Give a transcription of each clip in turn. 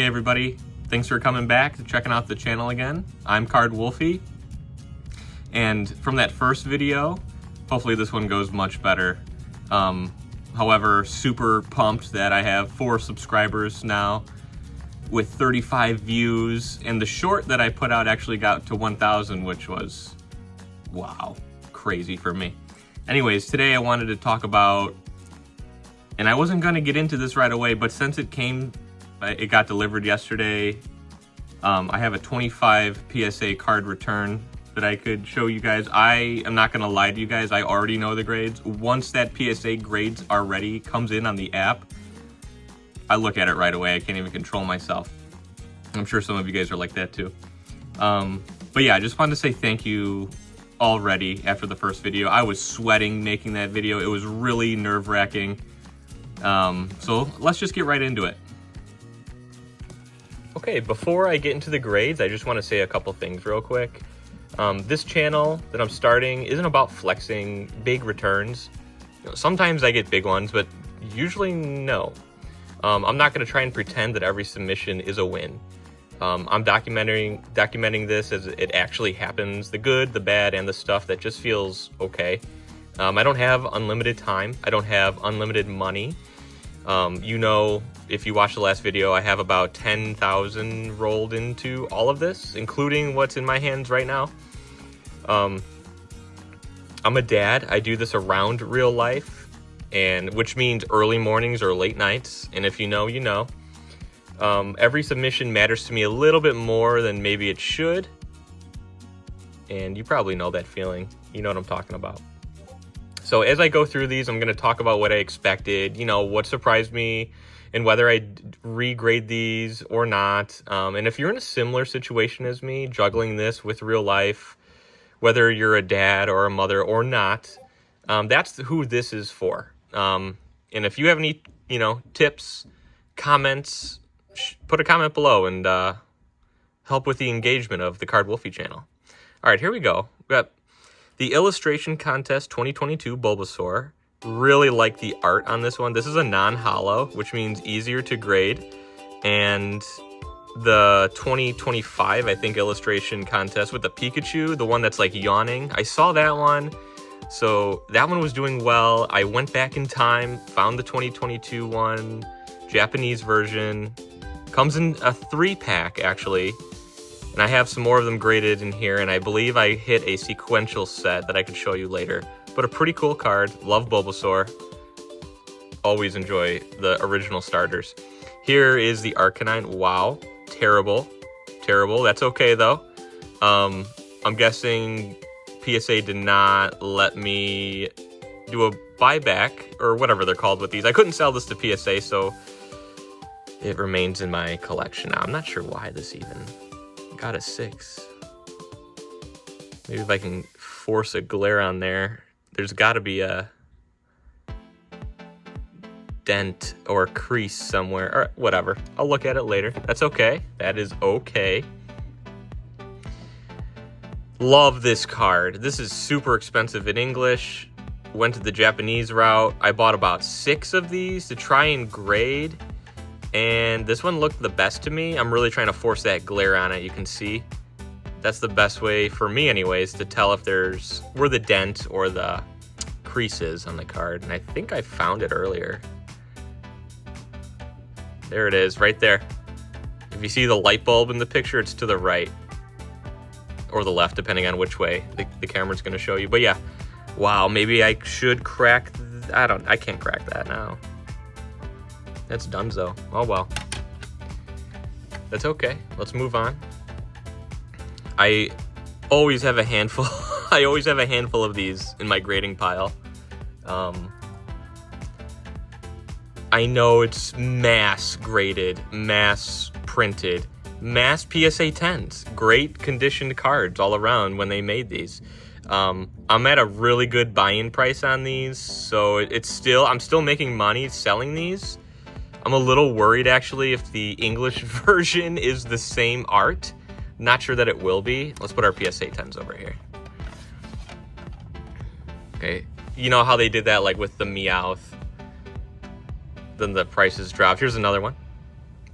Hey everybody, thanks for coming back to checking out the channel again. I'm Card Wolfie, and from that first video, hopefully this one goes much better. However, super pumped that I have 4 subscribers now with 35 views, and the short that I put out actually got to 1,000, which was, wow, crazy for me. Anyways, today I wanted to talk about, and I wasn't going to get into this right away, but since it got delivered yesterday, I have a 25 PSA card return that I could show you guys. I am not going to lie to you guys, I already know the grades. Once that PSA grades are ready, comes in on the app, I look at it right away. I can't even control myself. I'm sure some of you guys are like that too. But yeah, I just wanted to say thank you already after the first video. I was sweating making that video. It was really nerve-wracking. So let's just get right into it. Okay, before I get into the grades, I just want to say a couple things real quick. This channel that I'm starting isn't about flexing big returns. Sometimes I get big ones, but usually no. I'm not going to try and pretend that every submission is a win. I'm documenting this as it actually happens, the good, the bad, and the stuff that just feels okay. I don't have unlimited time. I don't have unlimited money. You know, if you watched the last video, I have about 10,000 rolled into all of this, including what's in my hands right now. I'm a dad. I do this around real life, and which means early mornings or late nights. And if you know, you know. Every submission matters to me a little bit more than maybe it should. And you probably know that feeling. You know what I'm talking about. So as I go through these, I'm going to talk about what I expected, you know, what surprised me, and whether I regrade these or not. And if you're in a similar situation as me, juggling this with real life, whether you're a dad or a mother or not, that's who this is for. And if you have any, you know, tips, comments, put a comment below and help with the engagement of the Card Wolfie channel. All right, here we go. We got the Illustration Contest 2022 Bulbasaur. Really like the art on this one. This is a non-holo, which means easier to grade. And the 2025, I think, Illustration Contest with the Pikachu, the one that's like yawning. I saw that one. So that one was doing well. I went back in time, found the 2022 one, Japanese version. Comes in a 3-pack, actually. And I have some more of them graded in here, and I believe I hit a sequential set that I could show you later. But a pretty cool card. Love Bulbasaur. Always enjoy the original starters. Here is the Arcanine. Wow. Terrible. Terrible. That's okay, though. I'm guessing PSA did not let me do a buyback, or whatever they're called with these. I couldn't sell this to PSA, so it remains in my collection now. I'm not sure why this even got a 6. Maybe if I can force a glare on there. There's got to be a dent or a crease somewhere, or whatever. I'll look at it later. That's okay. That is okay. Love this card. This is super expensive in English. Went to the Japanese route. I bought about 6 of these to try and grade. And this one looked the best to me. I'm really trying to force that glare on it. You can see that's the best way for me anyways to tell if there's where the dent or the crease is on the card. And I think I found it earlier. There it is, right there. If you see the light bulb in the picture, it's to the right or the left, depending on which way the camera's going to show you. But yeah, wow, maybe I should crack. I can't crack that now. That's donezo. Oh well. That's okay. Let's move on. I always have a handful. I always have a handful of these in my grading pile. I know it's mass graded, mass printed, mass PSA 10s. Great conditioned cards all around when they made these. I'm at a really good buy-in price on these, so I'm still making money selling these. I'm a little worried, actually, if the English version is the same art. Not sure that it will be. Let's put our PSA 10s over here. Okay, you know how they did that, like, with the Meowth? Then the prices dropped. Here's another one.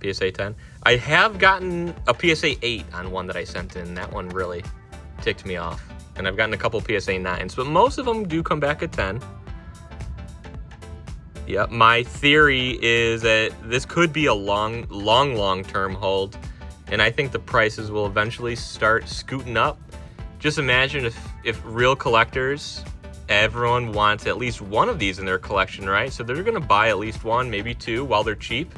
PSA 10. I have gotten a PSA 8 on one that I sent in. That one really ticked me off. And I've gotten a couple PSA 9s, but most of them do come back at 10. Yep, my theory is that this could be a long-term hold, and I think the prices will eventually start scooting up. Just imagine if real collectors, everyone wants at least one of these in their collection, right? So they're gonna buy at least one, maybe two, while they're cheap.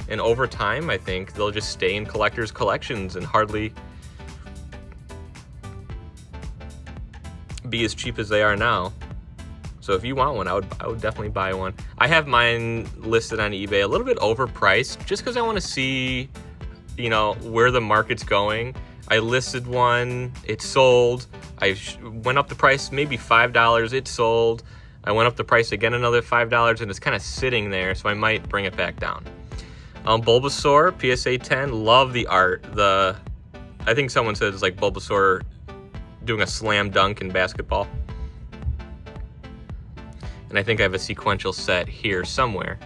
And over time, I think they'll just stay in collectors' collections and hardly be as cheap as they are now. So if you want one, I would definitely buy one. I have mine listed on eBay a little bit overpriced, just because I want to see, you know, where the market's going. I listed one, it sold. I went up the price maybe $5, it sold. I went up the price again another $5, and it's kind of sitting there, so I might bring it back down. Bulbasaur, PSA 10, love the art. I think someone said it's like Bulbasaur doing a slam dunk in basketball. And I think I have a sequential set here somewhere.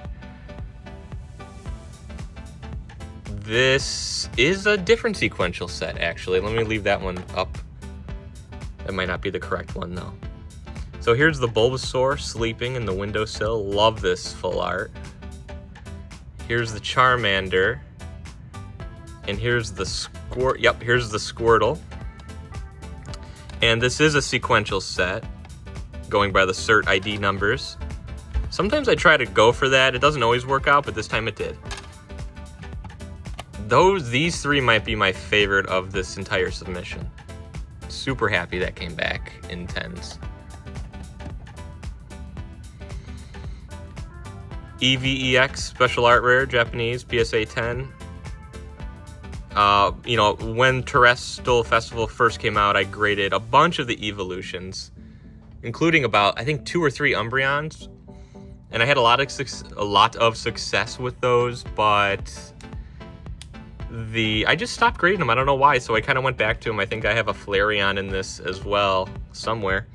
This is a different sequential set, actually. Let me leave that one up. That might not be the correct one, though. So here's the Bulbasaur sleeping in the windowsill. Love this full art. Here's the Charmander. And here's the here's the Squirtle. And this is a sequential set, going by the cert ID numbers. Sometimes I try to go for that. It doesn't always work out, but this time it did. These three might be my favorite of this entire submission. Super happy that came back in 10s. EVEX Special Art Rare, Japanese, PSA 10. You know, when Terrestrial Festival first came out, I graded a bunch of the evolutions, including about, I think, 2 or 3 Umbreons. And I had a lot of success with those, but I just stopped grading them. I don't know why, so I kind of went back to them. I think I have a Flareon in this as well, somewhere.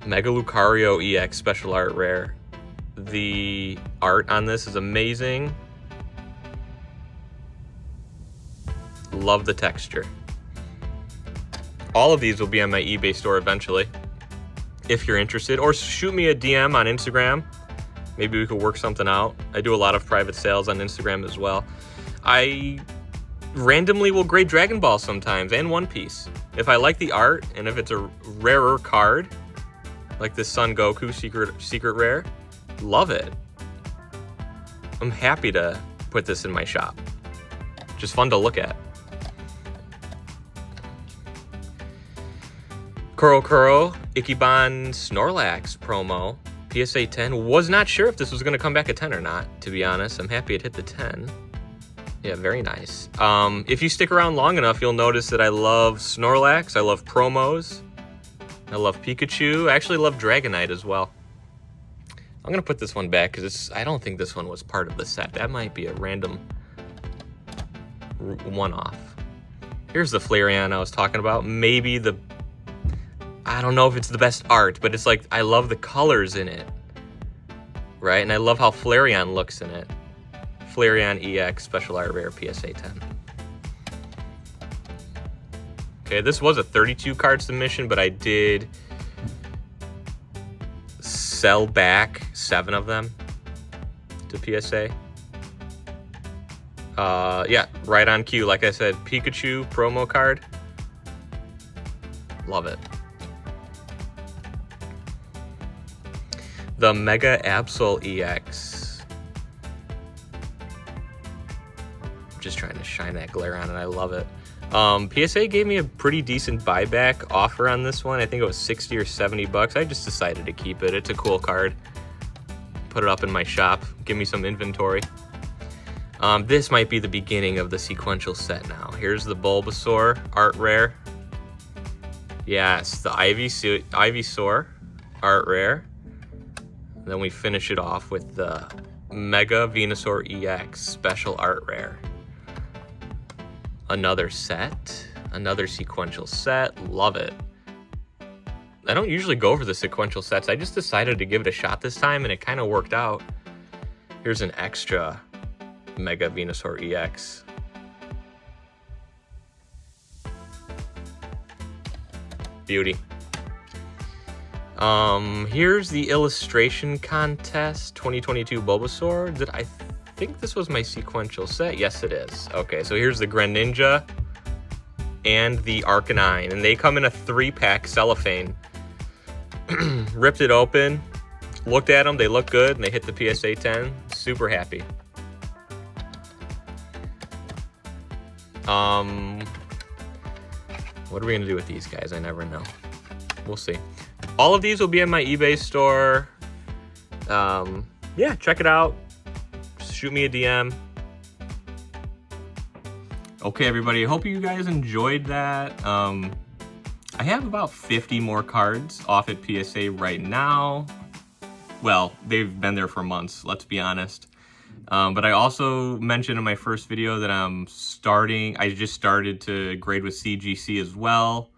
Mega Lucario EX Special Art Rare. The art on this is amazing. Love the texture. All of these will be on my eBay store eventually, if you're interested. Or shoot me a DM on Instagram. Maybe we could work something out. I do a lot of private sales on Instagram as well. I randomly will grade Dragon Ball sometimes, and One Piece. If I like the art, and if it's a rarer card, like this Son Goku secret rare, love it. I'm happy to put this in my shop. Just fun to look at. Kuro Ichiban Snorlax promo, PSA 10. Was not sure if this was going to come back at 10 or not, to be honest. I'm happy it hit the 10. Yeah, very nice. If you stick around long enough, you'll notice that I love Snorlax, I love promos, I love Pikachu, I actually love Dragonite as well. I'm going to put this one back because I don't think this one was part of the set. That might be a random one-off. Here's the Flareon I was talking about. Maybe I don't know if it's the best art, but it's like, I love the colors in it, right? And I love how Flareon looks in it. Flareon EX Special Art Rare, PSA 10. Okay, this was a 32 card submission, but I did sell back 7 of them to PSA. Yeah, right on cue. Like I said, Pikachu promo card. Love it. The Mega Absol EX. Just trying to shine that glare on it. I love it. PSA gave me a pretty decent buyback offer on this one. I think it was 60 or 70 bucks. I just decided to keep it. It's a cool card. Put it up in my shop. Give me some inventory. This might be the beginning of the sequential set now. Here's the Bulbasaur art rare. Yes, the Ivysaur art rare. Then we finish it off with the Mega Venusaur EX Special Art Rare. Another set, another sequential set. Love it. I don't usually go for the sequential sets. I just decided to give it a shot this time, and it kind of worked out. Here's an extra Mega Venusaur EX. Beauty. Here's the illustration contest 2022 Bulbasaur. I think this was my sequential set? Yes, it is. Okay, so here's the Greninja and the Arcanine, and they come in a 3-pack cellophane. Ripped it open, looked at them, they look good, and they hit the PSA 10. Super happy. What are we gonna do with these guys? I never know. We'll see. All of these will be in my eBay store. Yeah, check it out. Just shoot me a DM. Okay, everybody, I hope you guys enjoyed that. I have about 50 more cards off at PSA right now. Well, they've been there for months, let's be honest. But I also mentioned in my first video that I just started to grade with CGC as well.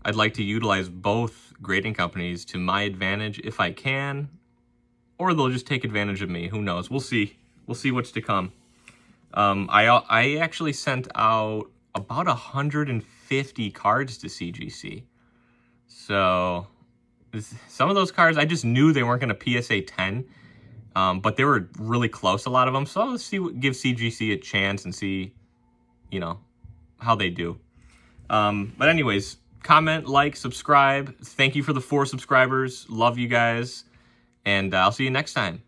I'd like to utilize both grading companies to my advantage if I can, or they'll just take advantage of me. Who knows? We'll see. We'll see what's to come. I actually sent out about 150 cards to CGC. So some of those cards, I just knew they weren't going to PSA 10, but they were really close, a lot of them. So I'll give CGC a chance and see, how they do. But anyways, comment, like, subscribe. Thank you for the 4 subscribers. Love you guys. And I'll see you next time.